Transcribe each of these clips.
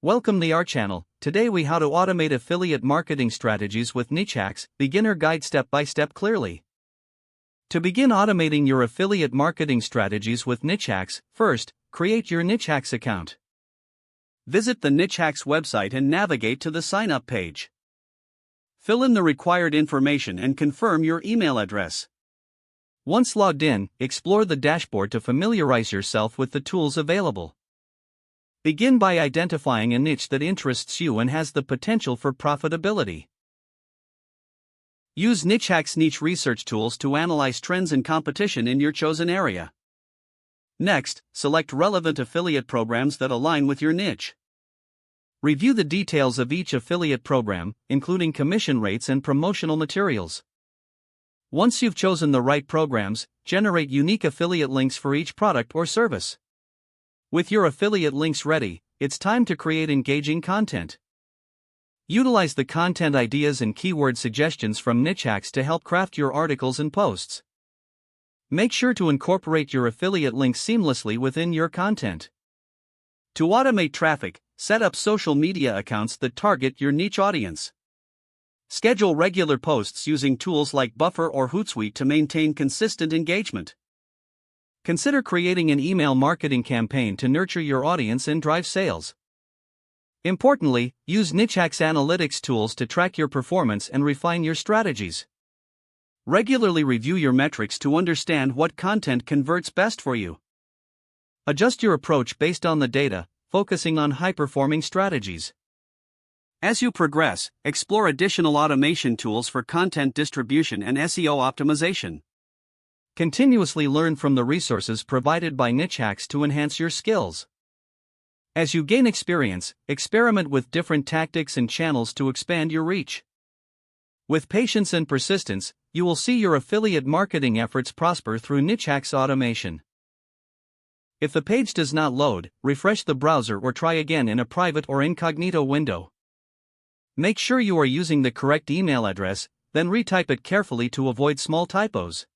Welcome to our channel. Today we how to automate affiliate marketing strategies with NicheHacks, beginner guide step by step clearly. To begin automating your affiliate marketing strategies with NicheHacks, first, create your NicheHacks account. Visit the NicheHacks website and navigate to the sign up page. Fill in the required information and confirm your email address. Once logged in, explore the dashboard to familiarize yourself with the tools available. Begin by identifying a niche that interests you and has the potential for profitability. Use NicheHacks niche research tools to analyze trends and competition in your chosen area. Next, select relevant affiliate programs that align with your niche. Review the details of each affiliate program, including commission rates and promotional materials. Once you've chosen the right programs, generate unique affiliate links for each product or service. With your affiliate links ready, it's time to create engaging content. Utilize the content ideas and keyword suggestions from NicheHacks to help craft your articles and posts. Make sure to incorporate your affiliate links seamlessly within your content. To automate traffic, set up social media accounts that target your niche audience. Schedule regular posts using tools like Buffer or Hootsuite to maintain consistent engagement. Consider creating an email marketing campaign to nurture your audience and drive sales. Importantly, use NicheHacks analytics tools to track your performance and refine your strategies. Regularly review your metrics to understand what content converts best for you. Adjust your approach based on the data, focusing on high-performing strategies. As you progress, explore additional automation tools for content distribution and SEO optimization. Continuously learn from the resources provided by NicheHacks to enhance your skills. As you gain experience, experiment with different tactics and channels to expand your reach. With patience and persistence, you will see your affiliate marketing efforts prosper through NicheHacks automation. If the page does not load, refresh the browser or try again in a private or incognito window. Make sure you are using the correct email address, then retype it carefully to avoid small typos.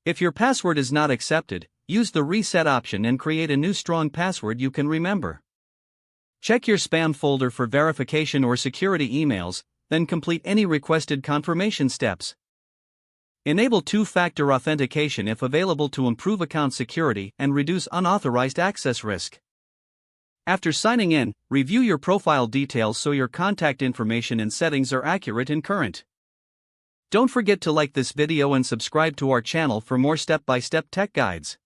If your password is not accepted, use the reset option and create a new strong password you can remember. Check your spam folder for verification or security emails, then complete any requested confirmation steps. Enable two-factor authentication if available to improve account security and reduce unauthorized access risk. After signing in, review your profile details so your contact information and settings are accurate and current. Don't forget to like this video and subscribe to our channel for more step-by-step tech guides.